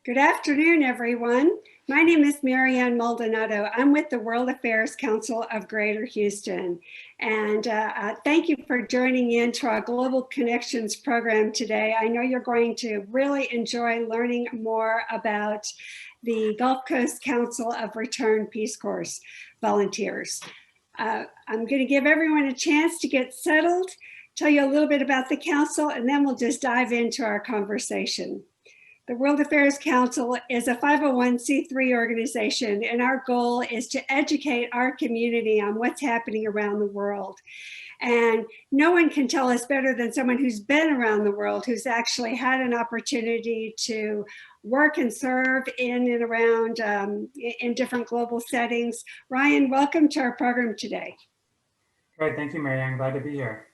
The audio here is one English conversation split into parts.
Good afternoon, everyone. My name is Marianne Maldonado. I'm with the World Affairs Council of Greater Houston. And thank you for joining in to our Global Connections program today. I know you're going to really enjoy learning more about the Gulf Coast Council of Returned Peace Corps volunteers. I'm going to give everyone a chance to get settled, tell you a little bit about the council, and then we'll just dive into our conversation. The World Affairs Council is a 501c3 organization, and our goal is to educate our community on what's happening around the world. And no one can tell us better than someone who's been around the world, who's actually had an opportunity to work and serve in and around in different global settings. Ryan, welcome to our program today. Great, thank you, Marianne. Glad to be here.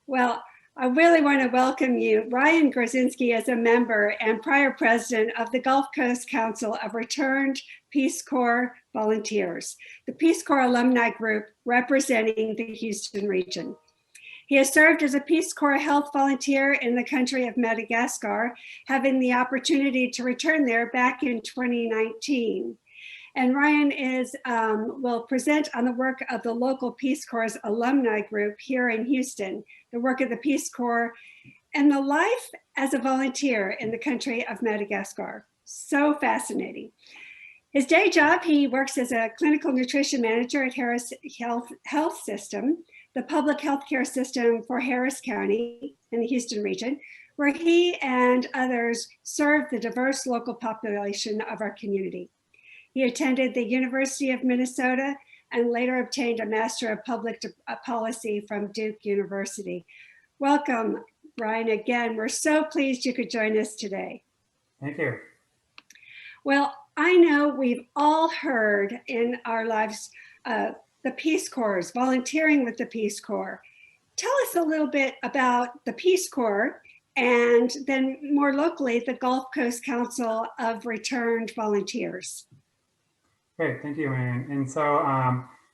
Well, I really want to welcome you. Ryan Gorczycki is a member and prior president of the Gulf Coast Council of Returned Peace Corps Volunteers, the Peace Corps alumni group representing the Houston region. He has served as a Peace Corps health volunteer in the country of Madagascar, having the opportunity to return there back in 2019. And Ryan will present on the work of the local Peace Corps alumni group here in Houston, the work of the Peace Corps, and the life as a volunteer in the country of Madagascar. So fascinating. His day job, he works as a clinical nutrition manager at Harris Health System, the public healthcare system for Harris County in the Houston region, where he and others serve the diverse local population of our community. He attended the University of Minnesota and later obtained a Master of Public Policy from Duke University. Welcome, Ryan, again. We're so pleased you could join us today. Thank you. Well, I know we've all heard in our lives the Peace Corps, volunteering with the Peace Corps. Tell us a little bit about the Peace Corps and then more locally, the Gulf Coast Council of Returned Volunteers. Great, thank you, Marianne. And so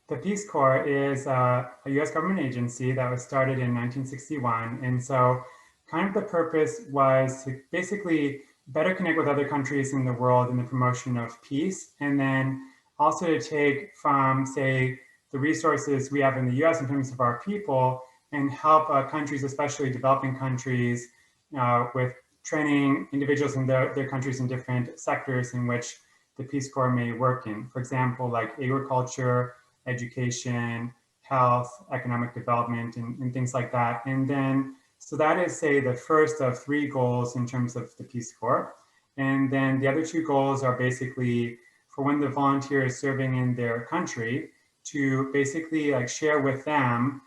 the Peace Corps is a U.S. government agency that was started in 1961. And so kind of the purpose was to basically better connect with other countries in the world in the promotion of peace, and then also to take from, say, the resources we have in the U.S. in terms of our people and help countries, especially developing countries, with training individuals in their countries in different sectors in which the Peace Corps may work in. For example, like agriculture, education, health, economic development, and things like that. And then, so that is, say, the first of three goals in terms of the Peace Corps. And then the other two goals are basically for when the volunteer is serving in their country to basically like share with them,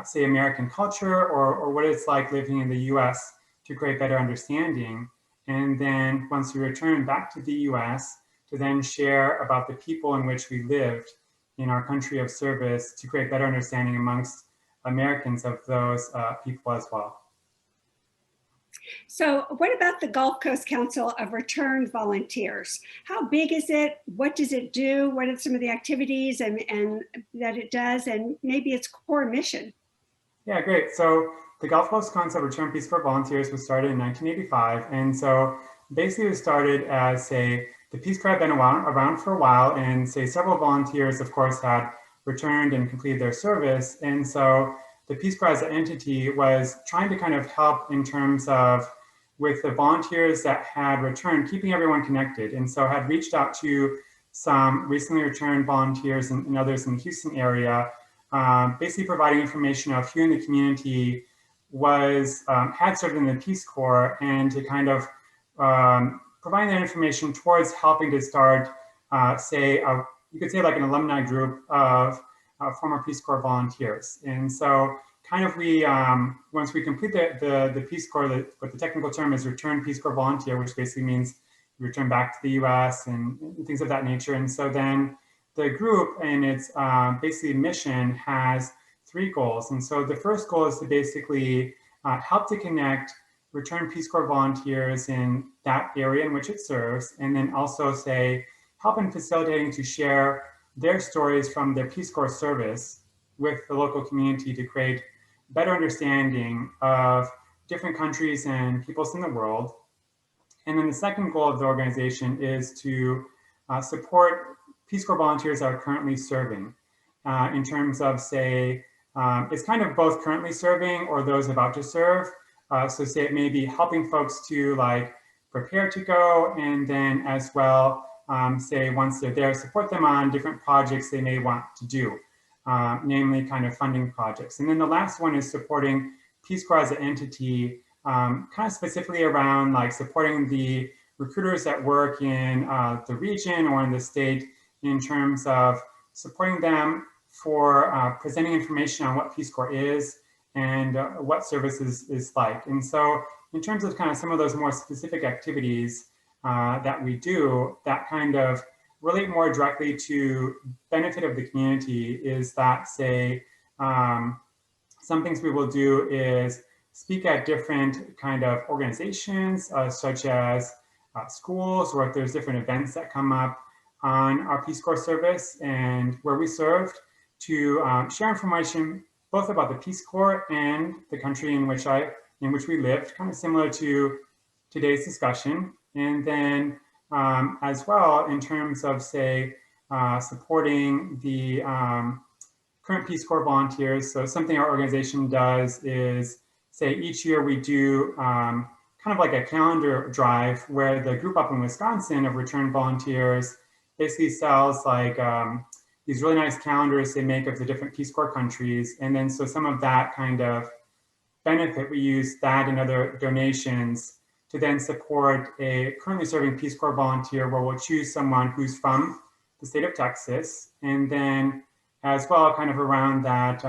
say, American culture or what it's like living in the US to create better understanding. And then once we return back to the US, to then share about the people in which we lived in our country of service to create better understanding amongst Americans of those people as well. So what about the Gulf Coast Council of Returned Volunteers? How big is it? What does it do? What are some of the activities and that it does, and maybe its core mission? Yeah, great. So the Gulf Coast Council of Returned Peace Corps Volunteers was started in 1985. And so basically it was started as the Peace Corps had been around for a while, and say several volunteers, of course, had returned and completed their service. And so the Peace Corps as an entity was trying to kind of help in terms of with the volunteers that had returned, keeping everyone connected. And so had reached out to some recently returned volunteers and others in the Houston area, basically providing information of who in the community was had served in the Peace Corps, and to kind of providing that information towards helping to start, you could say like an alumni group of former Peace Corps volunteers. And so kind of we, once we complete the Peace Corps, what the technical term is returned Peace Corps volunteer, which basically means you return back to the US and things of that nature. And so then the group and its basically mission has three goals. And so the first goal is to basically help to connect returned Peace Corps volunteers in that area in which it serves, and then also help in facilitating to share their stories from their Peace Corps service with the local community to create better understanding of different countries and peoples in the world. And then the second goal of the organization is to support Peace Corps volunteers that are currently serving in terms of, say, it's kind of both currently serving or those about to serve. So say it may be helping folks to like prepare to go, and then as well, say once they're there, support them on different projects they may want to do, namely kind of funding projects. And then the last one is supporting Peace Corps as an entity, kind of specifically around like supporting the recruiters that work in the region or in the state in terms of supporting them for presenting information on what Peace Corps is and what services is like. And so in terms of kind of some of those more specific activities that we do that kind of relate more directly to benefit of the community is that, say, some things we will do is speak at different kind of organizations, such as schools, or if there's different events that come up on our Peace Corps service and where we served, to share information both about the Peace Corps and the country in which we lived, kind of similar to today's discussion. And then as well, in terms of, say, supporting the current Peace Corps volunteers. So something our organization does is, say, each year we do kind of like a calendar drive where the group up in Wisconsin of returned volunteers basically sells like these really nice calendars they make of the different Peace Corps countries. And then so some of that kind of benefit, we use that and other donations to then support a currently serving Peace Corps volunteer, where we'll choose someone who's from the state of Texas. And then as well, kind of around that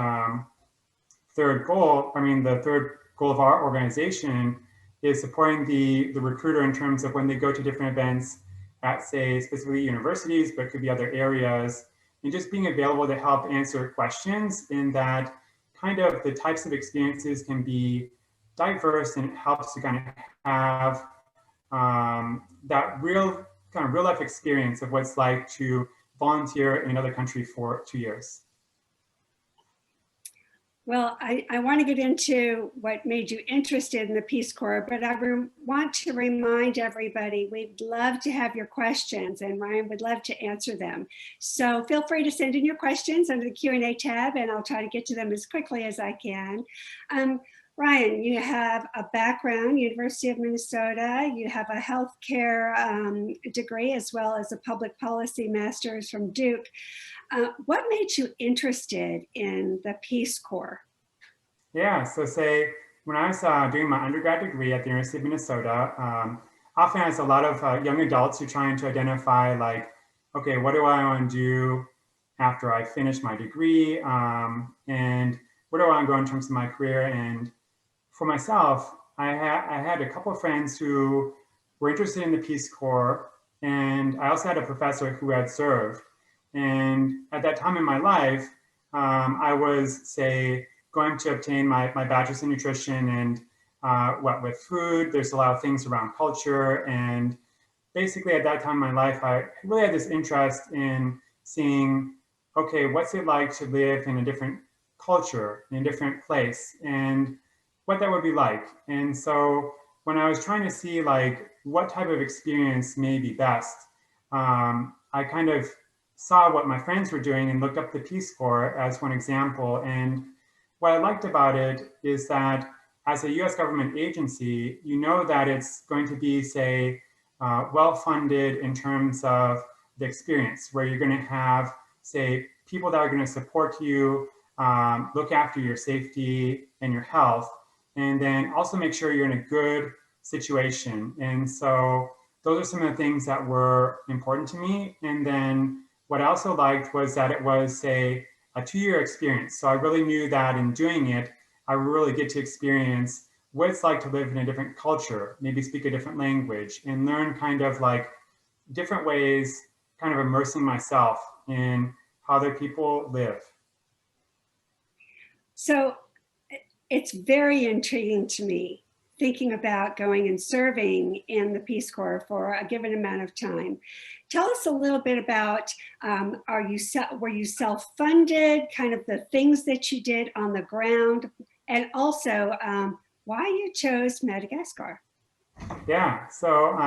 third goal, the third goal of our organization is supporting the recruiter in terms of when they go to different events at, say, specifically universities, but it could be other areas, and just being available to help answer questions in that kind of the types of experiences can be diverse, and it helps to kind of have that real life experience of what it's like to volunteer in another country for 2 years. Well, I want to get into what made you interested in the Peace Corps, but I want to remind everybody, we'd love to have your questions, and Ryan would love to answer them. So feel free to send in your questions under the Q&A tab, and I'll try to get to them as quickly as I can. Ryan, you have a background, University of Minnesota. You have a healthcare degree, as well as a public policy master's from Duke. What made you interested in the Peace Corps? Yeah, so say when I was doing my undergrad degree at the University of Minnesota, often as a lot of young adults who are trying to identify like, okay, what do I want to do after I finish my degree? And where do I want to go in terms of my career? And for myself, I had a couple of friends who were interested in the Peace Corps, and I also had a professor who had served. And at that time in my life, I was, say, going to obtain my bachelor's in nutrition, and with food, there's a lot of things around culture. And basically at that time in my life, I really had this interest in seeing, okay, what's it like to live in a different culture, in a different place, and what that would be like. And so when I was trying to see like what type of experience may be best, I kind of saw what my friends were doing and looked up the Peace Corps as one example. And what I liked about it is that as a US government agency, you know that it's going to be, say, well-funded in terms of the experience, where you're going to have, say, people that are going to support you, look after your safety and your health, and then also make sure you're in a good situation. And so those are some of the things that were important to me. And then what I also liked was that it was, say, a 2-year experience. So I really knew that in doing it, I would really get to experience what it's like to live in a different culture, maybe speak a different language, and learn kind of like different ways, kind of immersing myself in how other people live. So it's very intriguing to me, thinking about going and serving in the Peace Corps for a given amount of time. Tell us a little bit about, were you self-funded, kind of the things that you did on the ground, and also why you chose Madagascar? Yeah, so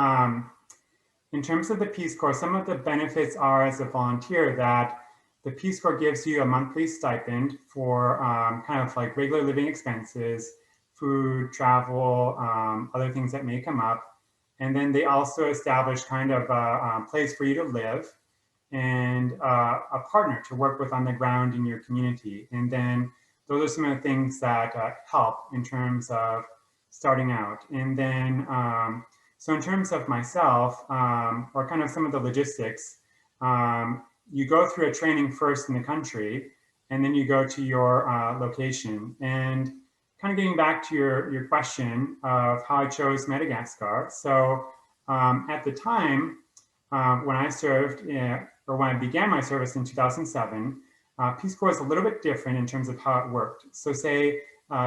in terms of the Peace Corps, some of the benefits are as a volunteer that the Peace Corps gives you a monthly stipend for kind of like regular living expenses, food, travel, other things that may come up. And then they also establish kind of a place for you to live and a partner to work with on the ground in your community. And then those are some of the things that help in terms of starting out. And then, so in terms of myself, or kind of some of the logistics, you go through a training first in the country, and then you go to your location. And kind of getting back to your question of how I chose Madagascar. So at the time, when I served, or when I began my service in 2007, Peace Corps is a little bit different in terms of how it worked. So say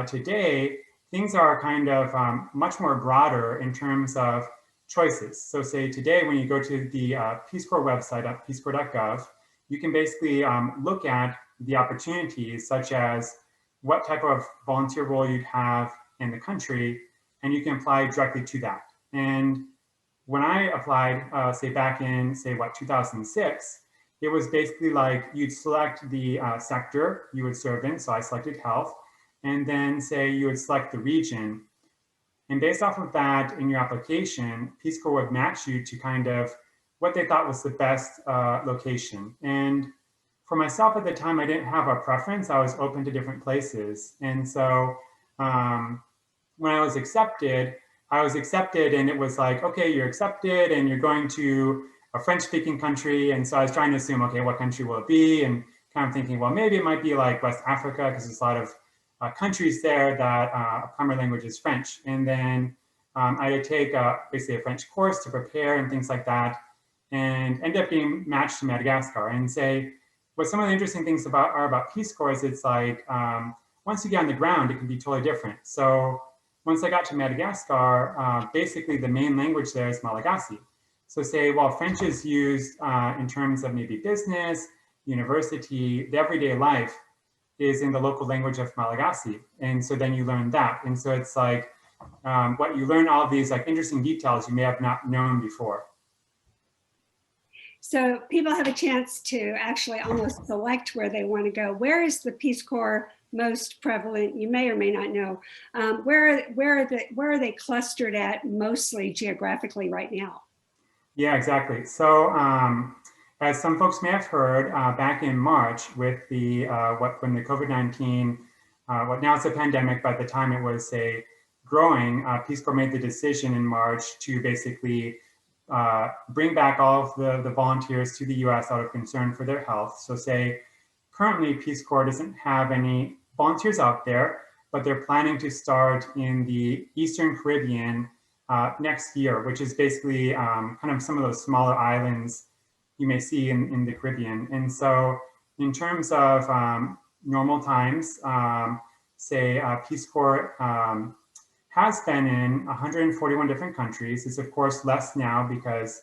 today, things are kind of much more broader in terms of choices. So say today, when you go to the Peace Corps website at peacecorps.gov, you can basically look at the opportunities such as what type of volunteer role you'd have in the country, and you can apply directly to that. And when I applied, say back in, say what, 2006, it was basically like you'd select the sector you would serve in. So I selected health, and then say you would select the region. And based off of that in your application, Peace Corps would match you to kind of what they thought was the best location. And for myself at the time, I didn't have a preference. I was open to different places. And so when I was accepted and it was like, okay, you're accepted and you're going to a French-speaking country. And so I was trying to assume, okay, what country will it be? And kind of thinking, well, maybe it might be like West Africa because there's a lot of countries there that primary language is French. And then I had to take basically a French course to prepare and things like that, and ended up being matched to Madagascar. And say, what some of the interesting things are about Peace Corps is it's like, once you get on the ground, it can be totally different. So once I got to Madagascar, basically the main language there is Malagasy. So say, while French is used in terms of maybe business, university, the everyday life is in the local language of Malagasy. And so then you learn that. And so it's like, what you learn all of these like interesting details you may have not known before. So people have a chance to actually almost select where they want to go. Where is the Peace Corps most prevalent? You may or may not know. Where are they clustered at mostly geographically right now? Yeah, exactly. So as some folks may have heard, back in March with the when the COVID-19, what now it's a pandemic, but at the time it was a growing, Peace Corps made the decision in March to basically bring back all of the volunteers to the US out of concern for their health. So say currently Peace Corps doesn't have any volunteers out there, but they're planning to start in the Eastern Caribbean next year, which is basically kind of some of those smaller islands you may see in the Caribbean. And so in terms of normal times, say Peace Corps has been in 141 different countries. It's of course less now because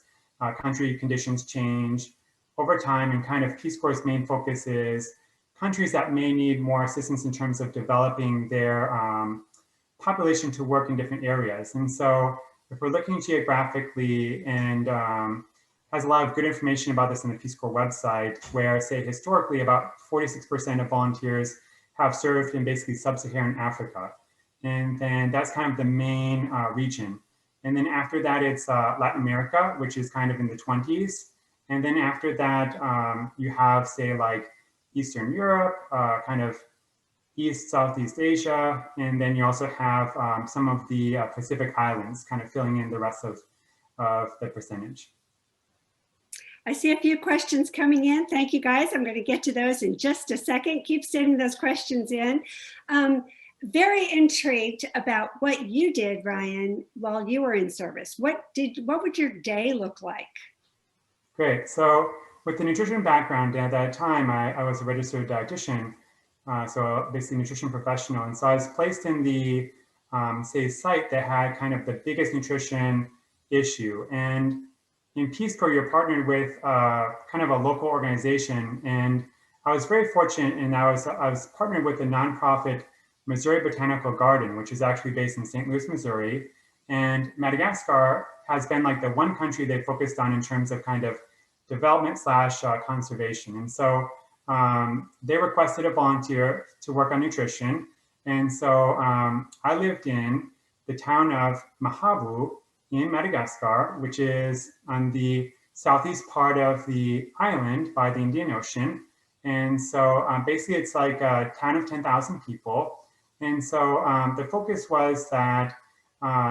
country conditions change over time, and kind of Peace Corps' main focus is countries that may need more assistance in terms of developing their population to work in different areas. And so if we're looking geographically, and has a lot of good information about this on the Peace Corps website, where say historically about 46% of volunteers have served in basically sub-Saharan Africa. And then that's kind of the main region. And then after that, it's Latin America, which is kind of in the 20s. And then after that, you have say like Eastern Europe, kind of East, Southeast Asia, and then you also have some of the Pacific Islands kind of filling in the rest of the percentage. I see a few questions coming in. Thank you guys. I'm going to get to those in just a second. Keep sending those questions in. Very intrigued about what you did, Ryan, while you were in service. What would your day look like? Great. So with the nutrition background, at that time, I was a registered dietitian. So basically nutrition professional. And so I was placed in the, say, site that had kind of the biggest nutrition issue. And in Peace Corps, you're partnered with kind of a local organization. And I was very fortunate, and I was partnered with a nonprofit Missouri Botanical Garden, which is actually based in St. Louis, Missouri. And Madagascar has been like the one country they focused on in terms of kind of development slash conservation. And so they requested a volunteer to work on nutrition. And so I lived in the town of Mahabu in Madagascar, which is on the southeast part of the island by the Indian Ocean. And so basically it's like a town of 10,000 people. And so the focus was that,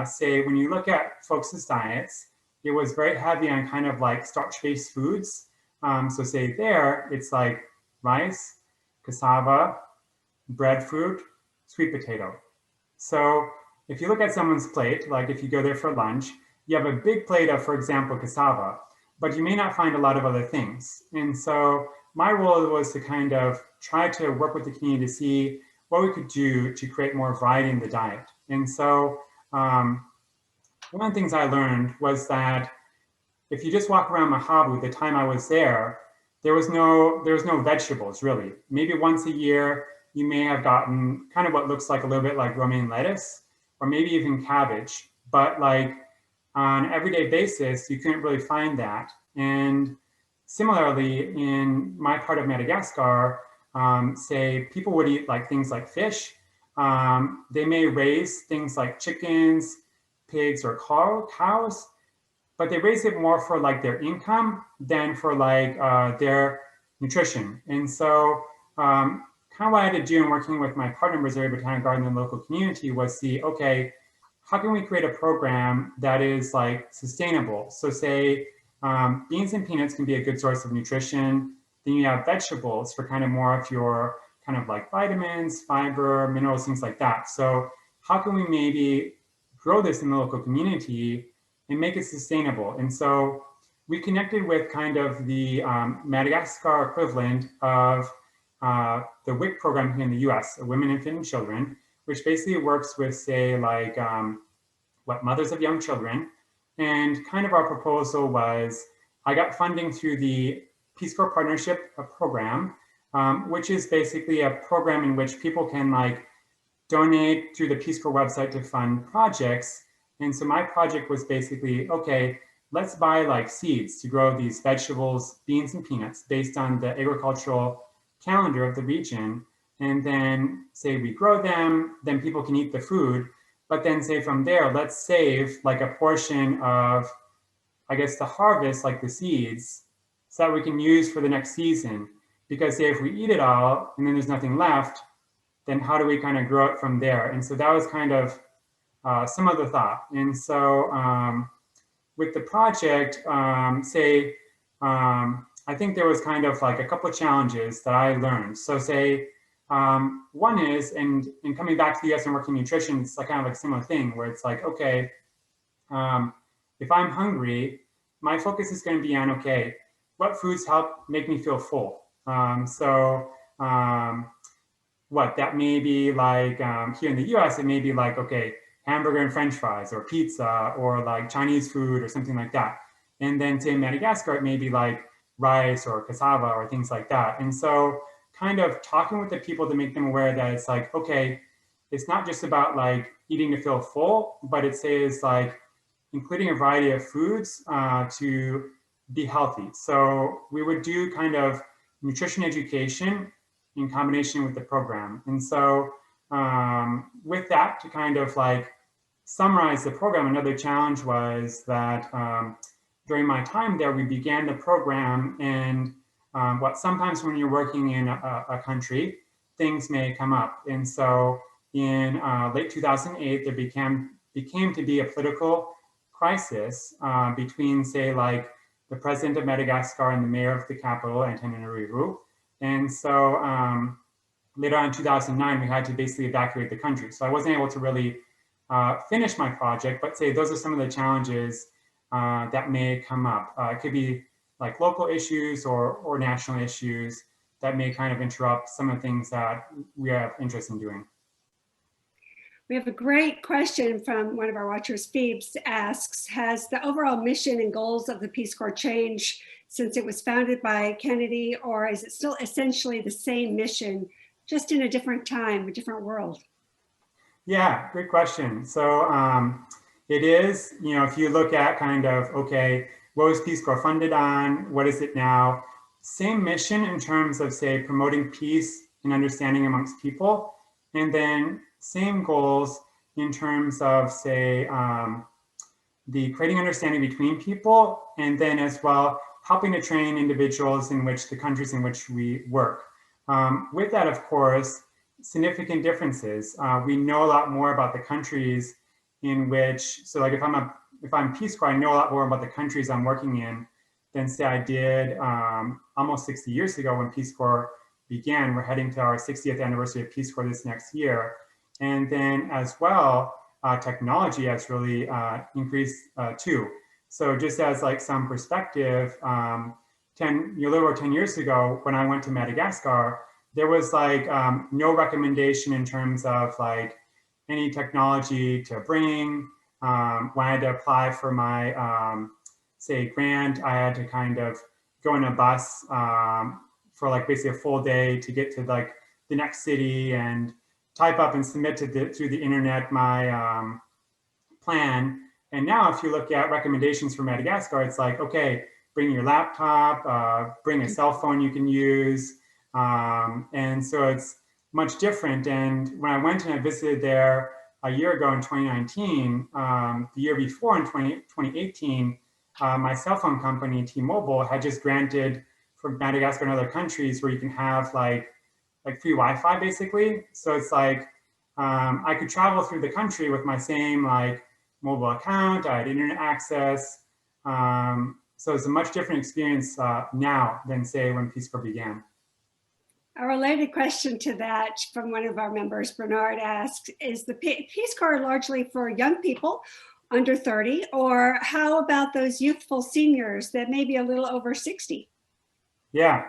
say, when you look at folks' diets, it was very heavy on kind of like starch-based foods. So say there, it's like rice, cassava, breadfruit, sweet potato. So if you look at someone's plate, like if you go there for lunch, you have a big plate of, for example, cassava, but you may not find a lot of other things. And so my role was to kind of try to work with the community to see what we could do to create more variety in the diet. And so one of the things I learned was that if you just walk around Mahabu, the time I was there, there was no vegetables really. Maybe once a year, you may have gotten kind of what looks like a little bit like romaine lettuce, or maybe even cabbage. But like on an everyday basis, you couldn't really find that. And similarly, in my part of Madagascar, say people would eat like things like fish. They may raise things like chickens, pigs, or cows, but they raise it more for like their income than for like their nutrition. And so kind of what I had to do in working with my partner, Missouri Botanic Garden, and the local community was see, okay, how can we create a program that is like sustainable? So say beans and peanuts can be a good source of nutrition. Then you have vegetables for kind of more of your kind of like vitamins, fiber, minerals, things like that. So how can we maybe grow this in the local community and make it sustainable? And so we connected with kind of the Madagascar equivalent of the WIC program here in the US, Women, Infant, and Children, which basically works with, say, like mothers of young children. And kind of our proposal was, I got funding through the Peace Corps Partnership program, which is basically a program in which people can like donate through the Peace Corps website to fund projects. And so my project was basically, okay, let's buy like seeds to grow these vegetables, beans, and peanuts based on the agricultural calendar of the region. And then say we grow them, then people can eat the food. But then say from there, let's save like a portion of, I guess, the harvest, like the seeds, so that we can use for the next season. Because say if we eat it all and then there's nothing left, then how do we kind of grow it from there? And so that was kind of some of the thought. And so with the project, I think there was kind of like a couple of challenges that I learned. So say, one is, and coming back to the US and working nutrition, it's like kind of like a similar thing where it's like, okay, if I'm hungry, my focus is going to be on, okay, what foods help make me feel full? What that may be like here in the US, it may be like, okay, hamburger and French fries or pizza or like Chinese food or something like that. And then say in Madagascar, it may be like rice or cassava or things like that. And so kind of talking with the people to make them aware that it's like, okay, it's not just about like eating to feel full, but it says like including a variety of foods to be healthy. So we would do kind of nutrition education in combination with the program. And so with that, to kind of like summarize the program, another challenge was that during my time there, we began the program, and what sometimes when you're working in a country, things may come up. And so in late 2008, there became to be a political crisis between, say, like the president of Madagascar and the mayor of the capital, Antananarivo. And so later on in 2009, we had to basically evacuate the country. So I wasn't able to really finish my project, but say those are some of the challenges that may come up. It could be like local issues or national issues that may kind of interrupt some of the things that we have interest in doing. We have a great question from one of our watchers. Phoebes asks, has the overall mission and goals of the Peace Corps changed since it was founded by Kennedy, or is it still essentially the same mission, just in a different time, a different world? Yeah, great question. So it is, if you look at kind of, okay, what was Peace Corps funded on? What is it now? Same mission in terms of, say, promoting peace and understanding amongst people. And then same goals in terms of, say, the creating understanding between people, and then as well, helping to train individuals in which the countries in which we work. With that, of course, significant differences. We know a lot more about the countries in which, so like if I'm Peace Corps, I know a lot more about the countries I'm working in than say I did almost 60 years ago when Peace Corps began. We're heading to our 60th anniversary of Peace Corps this next year. And then as well, technology has really increased too. So just as like some perspective, a little over 10 years ago, when I went to Madagascar, there was like no recommendation in terms of like any technology to bring. When I had to apply for my, say, grant, I had to kind of go in a bus for like basically a full day to get to like the next city and type up and submit through the internet my plan. And now if you look at recommendations for Madagascar, it's like, okay, bring your laptop, bring a cell phone you can use. And so it's much different. And when I went and I visited there a year ago in 2019, the year before in 2018, my cell phone company, T-Mobile, had just granted for Madagascar and other countries where you can have like free Wi-Fi basically. So it's like I could travel through the country with my same like mobile account. I had internet access. So it's a much different experience now than say when Peace Corps began. A related question to that from one of our members, Bernard asked, is the Peace Corps largely for young people under 30, or how about those youthful seniors that may be a little over 60? Yeah,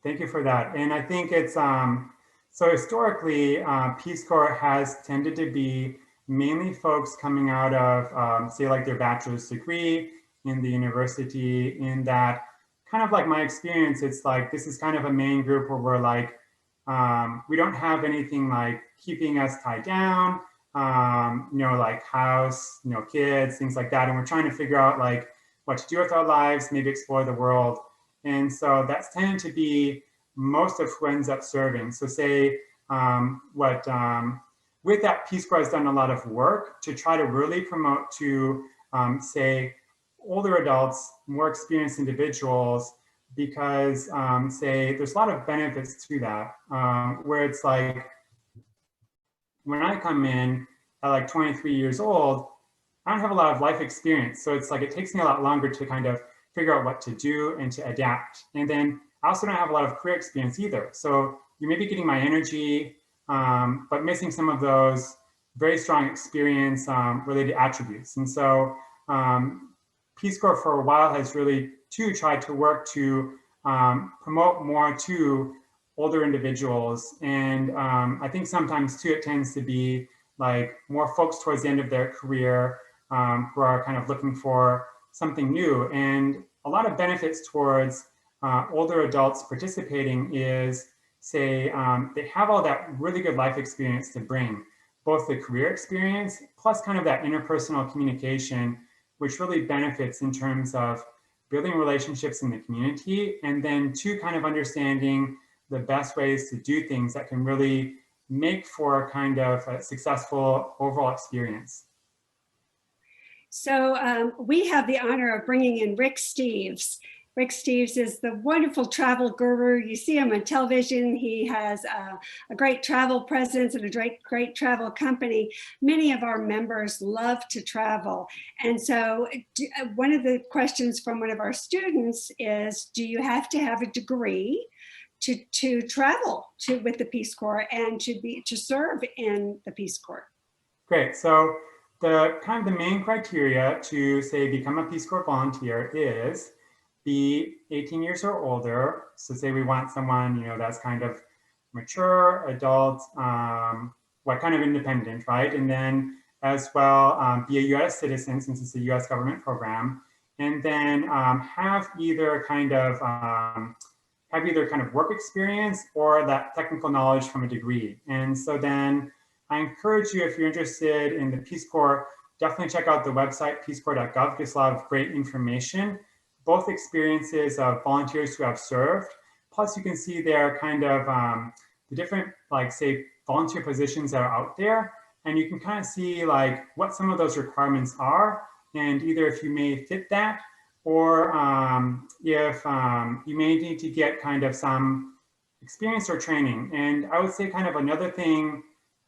thank you for that. And I think it's, so historically, Peace Corps has tended to be mainly folks coming out of, say, like their bachelor's degree in the university. In that kind of like my experience, it's like, this is kind of a main group where we're like, we don't have anything like keeping us tied down, like house, kids, things like that. And we're trying to figure out like what to do with our lives, maybe explore the world. And so that's tended to be most of who ends up serving. So say with that, Peace Corps has done a lot of work to try to really promote to say older adults, more experienced individuals, because say there's a lot of benefits to that, where it's like when I come in at like 23 years old, I don't have a lot of life experience. So it's like it takes me a lot longer to kind of figure out what to do and to adapt. And then I also don't have a lot of career experience either. So you may be getting my energy, but missing some of those very strong experience related attributes. And so Peace Corps for a while has really too tried to work to promote more to older individuals. And I think sometimes too, it tends to be like more folks towards the end of their career who are kind of looking for something new. And a lot of benefits towards older adults participating is, say, they have all that really good life experience to bring, both the career experience plus kind of that interpersonal communication, which really benefits in terms of building relationships in the community, and then two, kind of understanding the best ways to do things that can really make for kind of a successful overall experience. So we have the honor of bringing in Rick Steves. Rick Steves is the wonderful travel guru. You see him on television. He has a great travel presence and a great travel company. Many of our members love to travel. And so one of the questions from one of our students is, do you have to have a degree to travel with the Peace Corps and to serve in the Peace Corps? Great. So the kind of the main criteria to say become a Peace Corps volunteer is be 18 years or older. So say we want someone, that's kind of mature, adult, what kind of independent, right? And then as well, be a US citizen since it's a US government program. And then have either kind of work experience or that technical knowledge from a degree. And so then I encourage you, if you're interested in the Peace Corps, definitely check out the website, peacecorps.gov. Gives a lot of great information, both experiences of volunteers who have served, plus you can see their kind of the different, like, say, volunteer positions that are out there, and you can kind of see like what some of those requirements are, and either if you may fit that, or if you may need to get kind of some experience or training. And I would say kind of another thing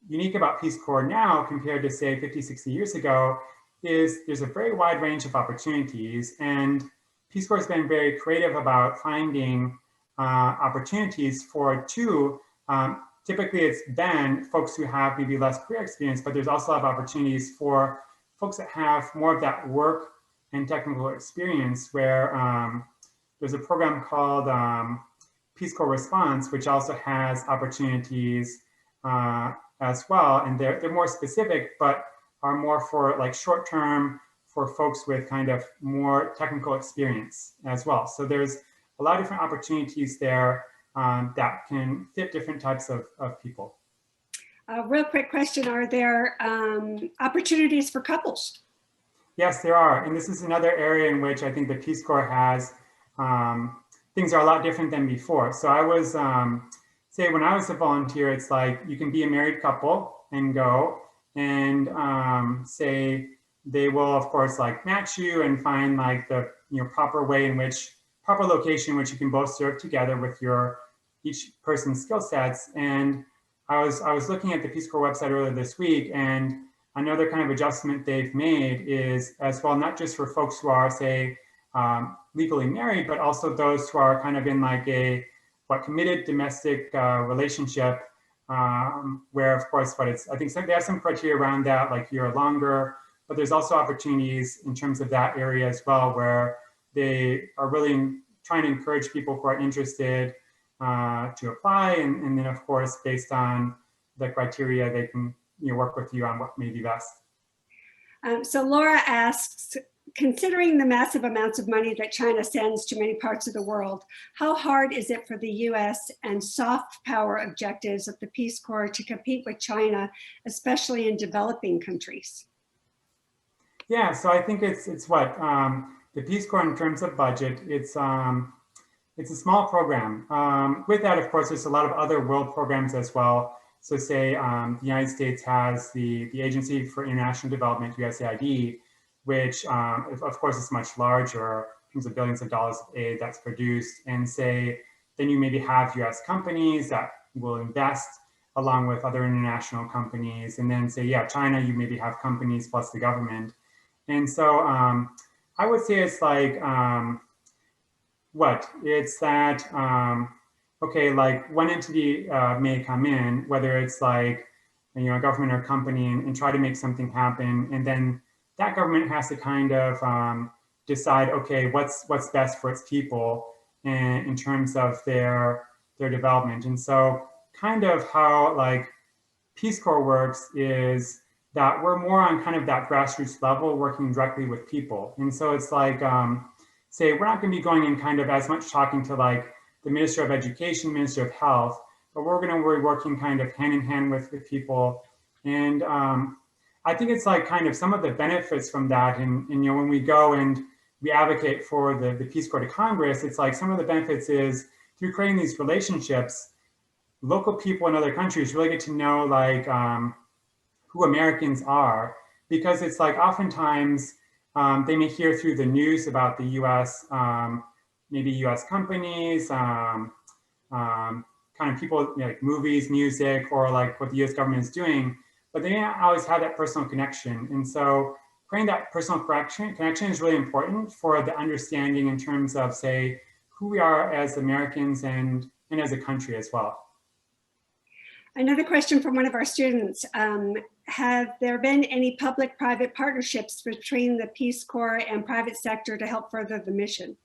unique about Peace Corps now compared to say 50, 60 years ago is there's a very wide range of opportunities, and Peace Corps has been very creative about finding opportunities for two. Typically it's been folks who have maybe less career experience, but there's also a lot of opportunities for folks that have more of that work and technical experience, where there's a program called Peace Corps Response, which also has opportunities as well. And they're more specific, but are more for like short term for folks with kind of more technical experience as well. So there's a lot of different opportunities there that can fit different types of people. Real quick question, are there opportunities for couples? Yes, there are. And this is another area in which I think the Peace Corps has, things are a lot different than before. So I was, say when I was a volunteer, it's like you can be a married couple and go, and say they will of course like match you and find like the proper way in which, proper location in which you can both serve together with your each person's skill sets. And I was looking at the Peace Corps website earlier this week, and another kind of adjustment they've made is as well, not just for folks who are say legally married, but also those who are kind of in like a committed domestic relationship, where of course I think they have some criteria around that, like year or longer, but there's also opportunities in terms of that area as well, where they are really trying to encourage people who are interested to apply, and then of course based on the criteria they can work with you on what may be best. So Laura asks, considering the massive amounts of money that China sends to many parts of the world, how hard is it for the US and soft power objectives of the Peace Corps to compete with China, especially in developing countries? Yeah, so I think it's what the Peace Corps in terms of budget, it's a small program. With that, of course, there's a lot of other world programs as well. So say the United States has the Agency for International Development, USAID, which of course is much larger in terms of billions of dollars of aid that's produced. And say, then you maybe have US companies that will invest along with other international companies. And then say, yeah, China, you maybe have companies plus the government. And so I would say it's like, it's that, okay, like one entity may come in, whether it's like, a government or company, and try to make something happen. And then that government has to kind of decide, okay, what's best for its people in terms of their development. And so kind of how like Peace Corps works is that we're more on kind of that grassroots level, working directly with people. And so it's like, say, we're not going to be going in kind of as much talking to like the Minister of Education, Minister of Health, but we're going to be working kind of hand in hand with people. And I think it's like kind of some of the benefits from that. And when we go and we advocate for the Peace Corps to Congress, it's like some of the benefits is through creating these relationships, local people in other countries really get to know like who Americans are, because it's like oftentimes they may hear through the news about the US, maybe US companies, kind of people like movies, music, or like what the US government is doing, but they may not always have that personal connection. And so creating that personal connection is really important for the understanding in terms of, say, who we are as Americans and as a country as well. Another question from one of our students. Have there been any public-private partnerships between the Peace Corps and private sector to help further the mission?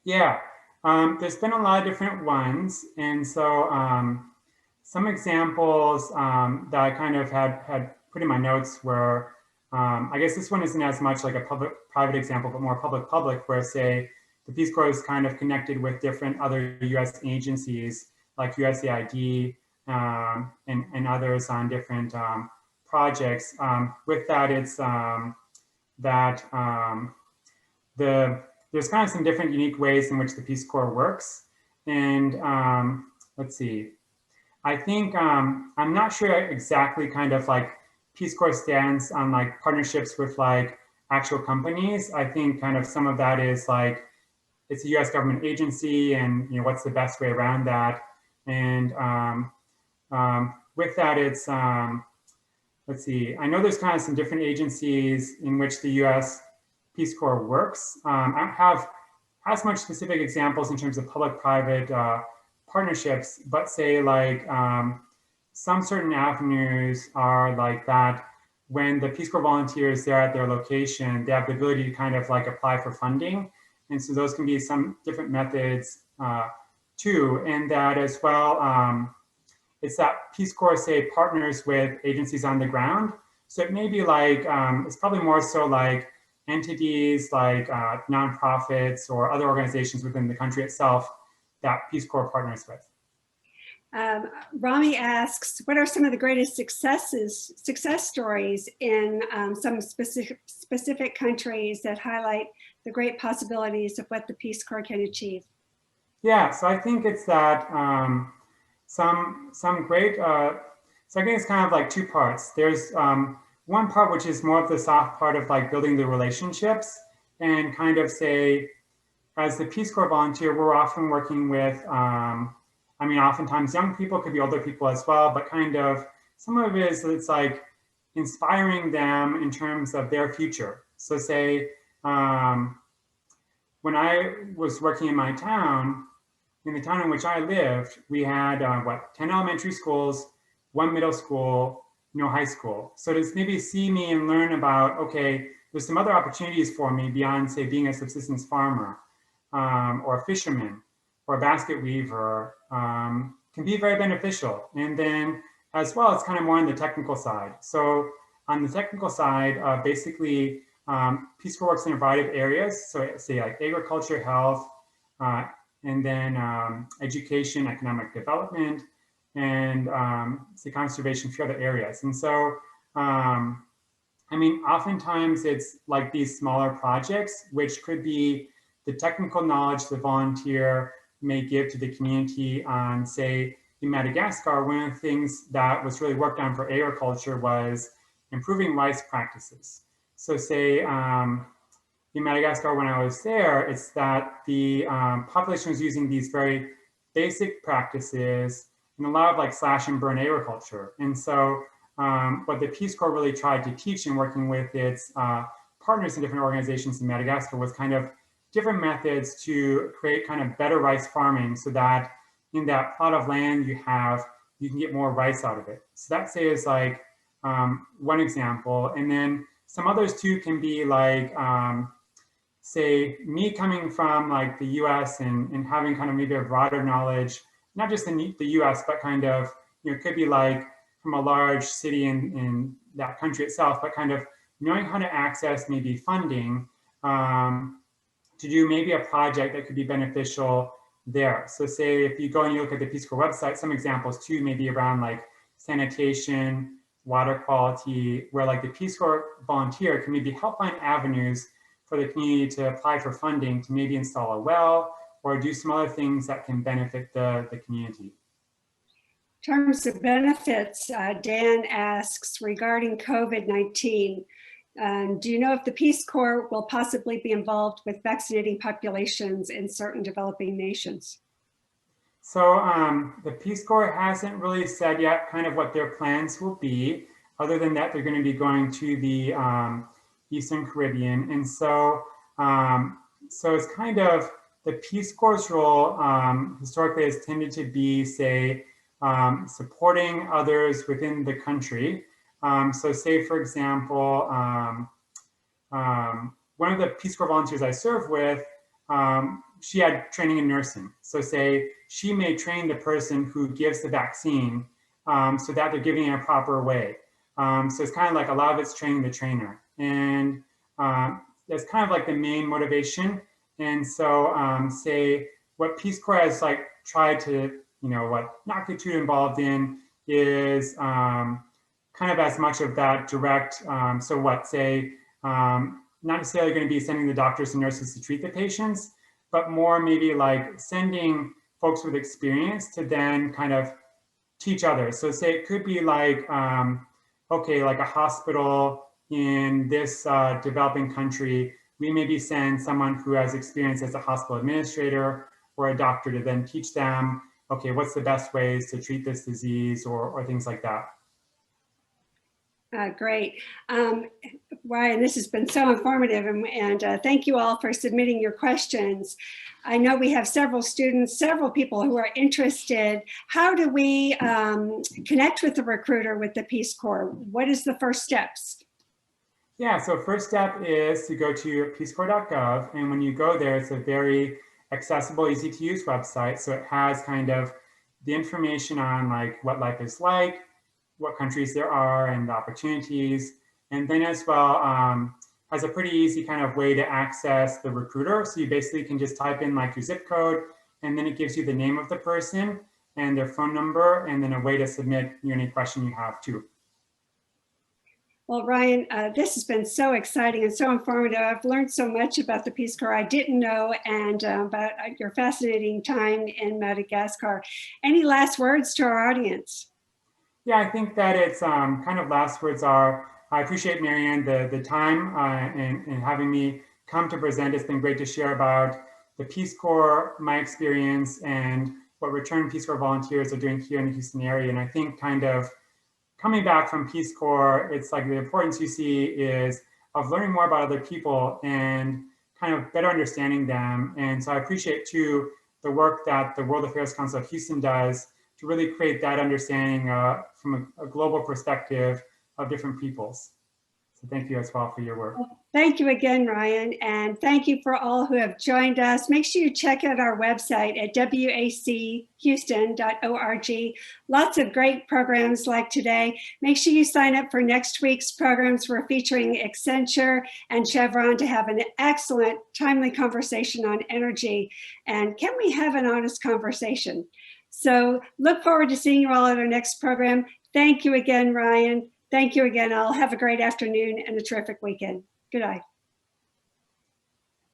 Yeah, there's been a lot of different ones. And so some examples that I kind of had put in my notes were, I guess this one isn't as much like a public-private example, but more public-public, where say the Peace Corps is kind of connected with different other US agencies like USAID and others on different projects. With that, it's that there's kind of some different unique ways in which the Peace Corps works. And let's see, I think I'm not sure exactly kind of like Peace Corps stance on like partnerships with like actual companies. I think kind of some of that is like, it's a US government agency and what's the best way around that. And with that, it's, let's see, I know there's kind of some different agencies in which the US Peace Corps works. I don't have as much specific examples in terms of public-private partnerships, but say like some certain avenues are like that when the Peace Corps volunteers, they're at their location, they have the ability to kind of like apply for funding. And so those can be some different methods too. And that as well, it's that Peace Corps, say, partners with agencies on the ground. So it may be like, it's probably more so like entities like nonprofits or other organizations within the country itself that Peace Corps partners with. Rami asks, what are some of the greatest success stories in some specific countries that highlight the great possibilities of what the Peace Corps can achieve? Yeah, so I think it's that some great, so I think it's kind of like two parts. There's one part which is more of the soft part of like building the relationships and kind of say, as the Peace Corps volunteer, we're often working with, I mean, oftentimes young people, could be older people as well, but kind of some of it is, it's like inspiring them in terms of their future. So say, when I was working in my town, in the town in which I lived, we had 10 elementary schools, 1 middle school, no high school. So to maybe see me and learn about, okay, there's some other opportunities for me beyond, say, being a subsistence farmer or a fisherman or a basket weaver can be very beneficial. And then as well, it's kind of more on the technical side. So on the technical side, basically, Peace Corps works in a variety of areas. So say like agriculture, health, and then education, economic development, and say conservation, a few other areas. And so, I mean, oftentimes it's like these smaller projects, which could be the technical knowledge the volunteer may give to the community on, say, in Madagascar, one of the things that was really worked on for agriculture was improving rice practices. So say, in Madagascar, when I was there, it's that the population was using these very basic practices and a lot of like slash and burn agriculture. And so what the Peace Corps really tried to teach in working with its partners in different organizations in Madagascar was kind of different methods to create kind of better rice farming so that in that plot of land you have, you can get more rice out of it. So that say is like one example. And then some others too can be like, say me coming from like the US and having kind of maybe a broader knowledge, not just in the US, but kind of, it could be like from a large city in that country itself, but kind of knowing how to access maybe funding to do maybe a project that could be beneficial there. So say if you go and you look at the Peace Corps website, some examples too, maybe around like sanitation, water quality, where like the Peace Corps volunteer can maybe help find avenues for the community to apply for funding to maybe install a well or do some other things that can benefit the community. In terms of benefits, Dan asks regarding COVID-19, do you know if the Peace Corps will possibly be involved with vaccinating populations in certain developing nations? So the Peace Corps hasn't really said yet kind of what their plans will be. Other than that, they're going to be going to the Eastern Caribbean. And so, so it's kind of the Peace Corps' role historically has tended to be, say, supporting others within the country. So say, for example, one of the Peace Corps volunteers I served with, she had training in nursing. So say she may train the person who gives the vaccine so that they're giving it a proper way. So it's kind of like a lot of it's training the trainer. And that's kind of like the main motivation. And so say what Peace Corps has like tried to, not get too involved in is kind of as much of that direct, so what, say, not necessarily going to be sending the doctors and nurses to treat the patients, but more maybe like sending folks with experience to then kind of teach others. So say it could be like, okay, like a hospital in this developing country, we maybe send someone who has experience as a hospital administrator or a doctor to then teach them, okay, what's the best ways to treat this disease or things like that. Great. Ryan, this has been so informative, and thank you all for submitting your questions. I know we have several students, several people who are interested. How do we connect with the recruiter with the Peace Corps? What is the first steps? Yeah, so first step is to go to peacecorps.gov, and when you go there, it's a very accessible, easy to use website. So it has kind of the information on like what life is like, what countries there are and the opportunities. And then as well, has a pretty easy kind of way to access the recruiter. So you basically can just type in like your zip code, and then it gives you the name of the person and their phone number, and then a way to submit any question you have too. Well, Ryan, this has been so exciting and so informative. I've learned so much about the Peace Corps I didn't know, and about your fascinating time in Madagascar. Any last words to our audience? Yeah, I think that it's kind of last words are, I appreciate, Marianne, the time and having me come to present. It's been great to share about the Peace Corps, my experience, and what returned Peace Corps volunteers are doing here in the Houston area. And I think kind of coming back from Peace Corps, it's like the importance you see is of learning more about other people and kind of better understanding them. And so I appreciate too the work that the World Affairs Council of Houston does to really create that understanding from a global perspective of different peoples. So thank you as well for your work. Thank you again, Ryan, and thank you for all who have joined us. Make sure you check out our website at wachhouston.org. Lots of great programs like today. Make sure you sign up for next week's programs. We're featuring Accenture and Chevron to have an excellent, timely conversation on energy. And can we have an honest conversation? So look forward to seeing you all at our next program. Thank you again, Ryan. Thank you again all. Have a great afternoon and a terrific weekend. Good night.